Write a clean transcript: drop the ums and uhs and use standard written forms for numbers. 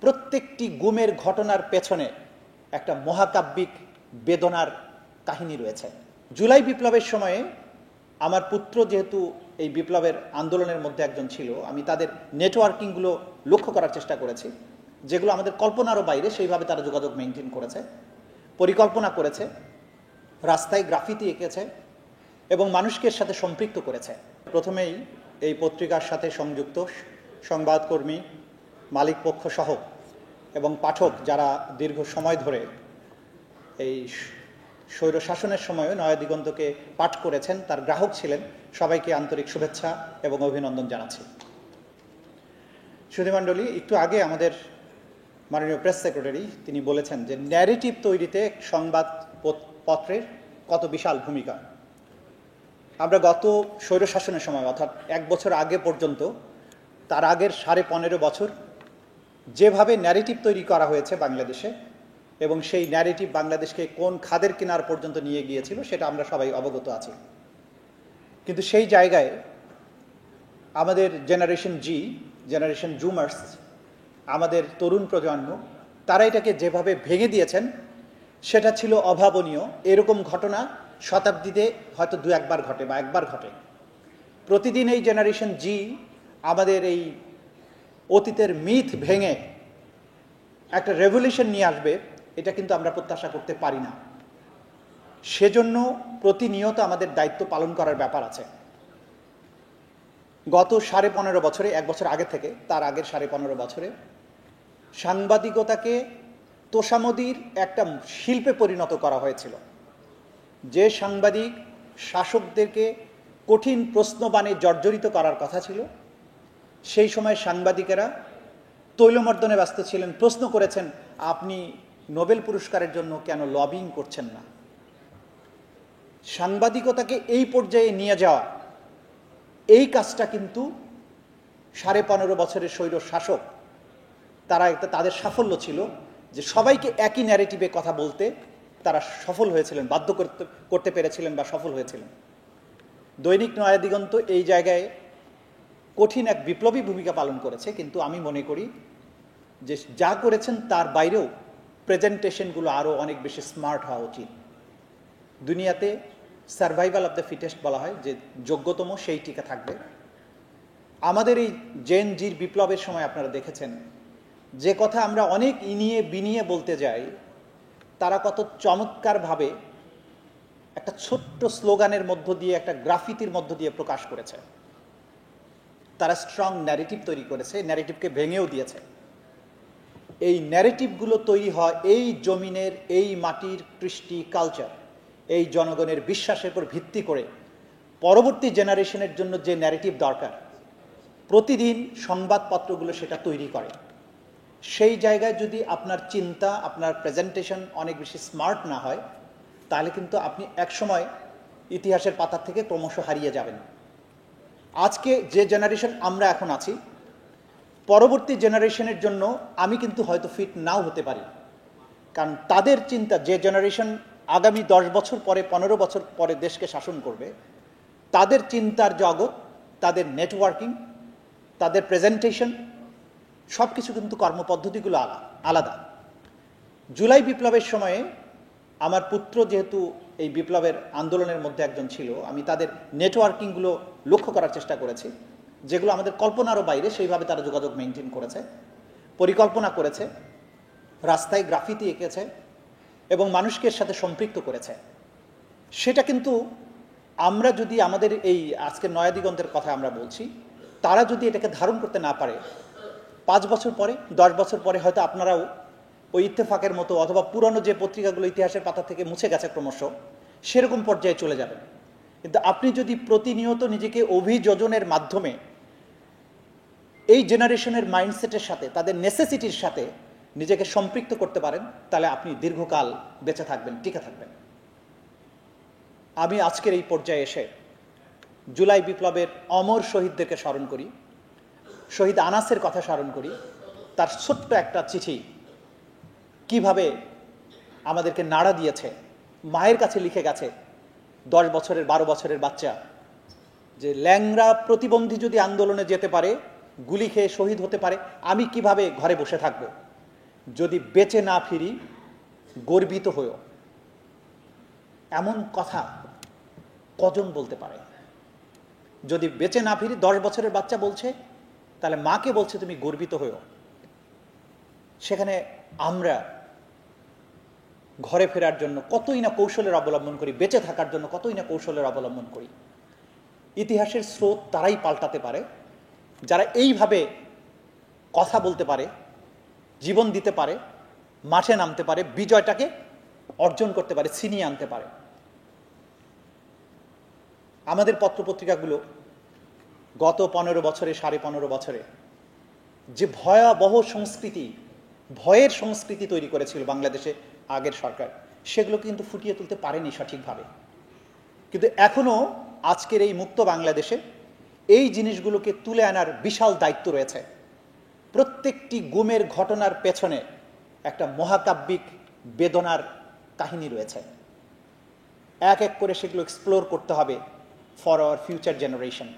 প্রত্যেকটি গুমের ঘটনার পেছনে একটা মহাকাব্যিক বেদনার কাহিনী রয়েছে। জুলাই বিপ্লবের সময়ে আমার পুত্র যেহেতু এই বিপ্লবের আন্দোলনের মধ্যে একজন ছিল, আমি তাদের নেটওয়ার্কিংগুলো লক্ষ্য করার চেষ্টা করেছি, যেগুলো আমাদের কল্পনারও বাইরে। সেইভাবে তারা যোগাযোগ মেনটেন করেছে, পরিকল্পনা করেছে, রাস্তায় গ্রাফিতি এঁকেছে এবং মানুষকে এর সাথে সম্পৃক্ত করেছে। প্রথমেই এই পত্রিকার সাথে সংযুক্ত সংবাদকর্মী, মালিকপক্ষ সহ এবং পাঠক যারা দীর্ঘ সময় ধরে এই স্বৈরশাসনের সময়ও নয়াদিগন্তকে পাঠ করেছেন, তার গ্রাহক ছিলেন, সবাইকে আন্তরিক শুভেচ্ছা এবং অভিনন্দন জানাচ্ছি। সুধীমণ্ডলী, একটু আগে আমাদের মাননীয় প্রেস সেক্রেটারি তিনি বলেছেন যে ন্যারেটিভ তৈরিতে সংবাদপত্রের কত বিশাল ভূমিকা। আমরা গত স্বৈরশাসনের সময় অর্থাৎ 1 বছর আগে পর্যন্ত, তার আগের 15.5 বছর যেভাবে ন্যারেটিভ তৈরি করা হয়েছে বাংলাদেশে এবং সেই ন্যারেটিভ বাংলাদেশকে কোন খাদের কিনার পর্যন্ত নিয়ে গিয়েছিল সেটা আমরা সবাই অবগত আছি। কিন্তু সেই জায়গায় আমাদের জেনারেশন জুমার্স, আমাদের তরুণ প্রজন্ম, তারা এটাকে যেভাবে ভেঙে দিয়েছেন সেটা ছিল অভাবনীয়। এরকম ঘটনা শতাব্দীতে হয়তো 2-1 বার ঘটে বা 1 বার ঘটে। প্রতিদিন এই জেনারেশন জি আমাদের এই অতীতের মিথ ভেঙে একটা রেভলিউশন নিয়ে আসবে, এটা কিন্তু আমরা প্রত্যাশা করতে পারি না। সেজন্য প্রতিনিয়ত আমাদের দায়িত্ব পালন করার ব্যাপার আছে। গত 15.5 বছরে, 1 বছর আগে থেকে তার আগের 15.5 বছরে সাংবাদিকতাকে তোষামদির একটা শিল্পে পরিণত করা হয়েছিল। যে সাংবাদিক শাসকদেরকে কঠিন প্রশ্নবাণে জর্জরিত করার কথা ছিল, সেই সময় সাংবাদিকেরা তৈলমর্দনে ব্যস্ত ছিলেন, প্রশ্ন করেছেন আপনি নোবেল পুরস্কারের জন্য কেন লবিং করছেন না। সাংবাদিকতাকে এই পর্যায়ে নিয়ে যাওয়া, এই কাজটা কিন্তু 15.5 বছরের স্বৈর শাসক তাদের সাফল্য ছিল যে সবাইকে একই ন্যারেটিভে কথা বলতে তারা সফল হয়েছিলেন, বাধ্য করতে পেরেছিলেন বা সফল হয়েছিলেন। দৈনিক নয়াদিগন্ত এই জায়গায় কঠিন এক বিপ্লবী ভূমিকা পালন করেছে, কিন্তু আমি মনে করি যে যা করেছেন তার বাইরেও প্রেজেন্টেশনগুলো আরও অনেক বেশি স্মার্ট হওয়া উচিত। দুনিয়াতে সার্ভাইভাল অফ দ্য ফিটেস্ট বলা হয়, যে যোগ্যতম সেই টিকে থাকবে। আমাদের এই জেন জির বিপ্লবের সময় আপনারা দেখেছেন যে কথা আমরা অনেক ইনিয়ে বিনিয়ে বলতে যাই, তারা কত চমৎকারভাবে একটা ছোট্ট স্লোগানের মধ্য দিয়ে, একটা গ্রাফিতির মধ্য দিয়ে প্রকাশ করেছে। তারা স্ট্রং ন্যারেটিভ তৈরি করেছে, ন্যারেটিভকে ভেঙেও দিয়েছে। এই ন্যারেটিভগুলো তৈরি হয় এই জমিনের, এই মাটির কৃষ্টি, কালচার, এই জনগণের বিশ্বাসের উপর ভিত্তি করে পরবর্তী জেনারেশনের জন্য যে ন্যারেটিভ দরকার, প্রতিদিন সংবাদপত্রগুলো সেটা তৈরি করে। সেই জায়গায় যদি আপনার চিন্তা, আপনার প্রেজেন্টেশন অনেক বেশি স্মার্ট না হয়, তাহলে কিন্তু আপনি একসময় ইতিহাসের পাতা থেকে ক্রমশ হারিয়ে যাবেন। আজকে যে জেনারেশন আমরা এখন আছি, পরবর্তী জেনারেশনের জন্য আমি কিন্তু হয়তো ফিট নাও হতে পারি, কারণ তাদের চিন্তা, যে জেনারেশন আগামী 10 বছর পরে, 15 বছর পরে দেশকে শাসন করবে, তাদের চিন্তার জগৎ, তাদের নেটওয়ার্কিং, তাদের প্রেজেন্টেশন, সব কিছু কিন্তু কর্মপদ্ধতিগুলো আলাদা। জুলাই বিপ্লবের সময়ে আমার পুত্র যেহেতু এই বিপ্লবের আন্দোলনের মধ্যে একজন ছিল, আমি তাদের নেটওয়ার্কিংগুলো লক্ষ্য করার চেষ্টা করেছি, যেগুলো আমাদের কল্পনারও বাইরে। সেইভাবে তারা যোগাযোগ মেনটেন করেছে, পরিকল্পনা করেছে, রাস্তায় গ্রাফিতি এঁকেছে এবং মানুষকে এর সাথে সম্পৃক্ত করেছে। সেটা কিন্তু আমরা যদি আমাদের এই আজকের নয়াদিগন্তের কথা আমরা বলছি, তারা যদি এটাকে ধারণ করতে না পারে, 5 বছর পরে, 10 বছর পরে হয়তো আপনারাও ওই ইত্তেফাকের মতো অথবা পুরনো যে পত্রিকাগুলো ইতিহাসের পাতা থেকে মুছে গেছে ক্রমশ, সেরকম পর্যায়ে চলে যাবেন। কিন্তু আপনি যদি প্রতিনিয়ত নিজেকে অভিযোজনের মাধ্যমে এই জেনারেশনের মাইন্ডসেটের সাথে, তাদের নেসেসিটির সাথে নিজেকে সম্পৃক্ত করতে পারেন, তাহলে আপনি দীর্ঘকাল বেঁচে থাকবেন, টিকে থাকবেন। আমি আজকের এই পর্যায়ে এসে জুলাই বিপ্লবের অমর শহীদদেরকে স্মরণ করি, শহীদ আনাসের কথা স্মরণ করি। তার ছোট্ট একটা চিঠি কিভাবে আমাদেরকে নাড়া দিয়েছে। মায়ের কাছে লিখে গেছে, 10 বছরের 12 বছরের বাচ্চা, যে ল্যাংড়া প্রতিবন্ধী যদি আন্দোলনে যেতে পারে, গুলি খেয়ে শহীদ হতে পারে, আমি কিভাবে ঘরে বসে থাকব। যদি বেঁচে না ফিরি গর্বিত হয়েও, এমন কথা কজন বলতে পারে? যদি বেঁচে না ফিরি, 10 বছরের বাচ্চা বলছে, তাহলে মাকে বলছে তুমি গর্বিত হয়েও। সেখানে আমরা ঘরে ফেরার জন্য কতই না কৌশলের অবলম্বন করি, বেঁচে থাকার জন্য কতই না কৌশলের অবলম্বন করি। ইতিহাসের স্রোত তারাই পাল্টাতে পারে যারা এইভাবে কথা বলতে পারে, জীবন দিতে পারে, মাঠে নামতে পারে, বিজয়টাকে অর্জন করতে পারে, ছিনিয়ে আনতে পারে। আমাদের পত্রপত্রিকাগুলো গত 15 বছরে, 15.5 বছরে যে ভয়াবহ সংস্কৃতি, ভয়ের সংস্কৃতি তৈরি করেছিল বাংলাদেশে আগের সরকার, সেগুলো কিন্তু ফুটিয়ে তুলতে পারেনি সঠিকভাবে। কিন্তু এখনো আজকের এই মুক্ত বাংলাদেশে এই জিনিসগুলোকে তুলে আনার বিশাল দায়িত্ব রয়েছে। প্রত্যেকটি গুমের ঘটনার পেছনে একটা মহাকাব্যিক বেদনার কাহিনী রয়েছে। এক এক করে সেগুলো এক্সপ্লোর করতে হবে ফর আওয়ার ফিউচার জেনারেশন।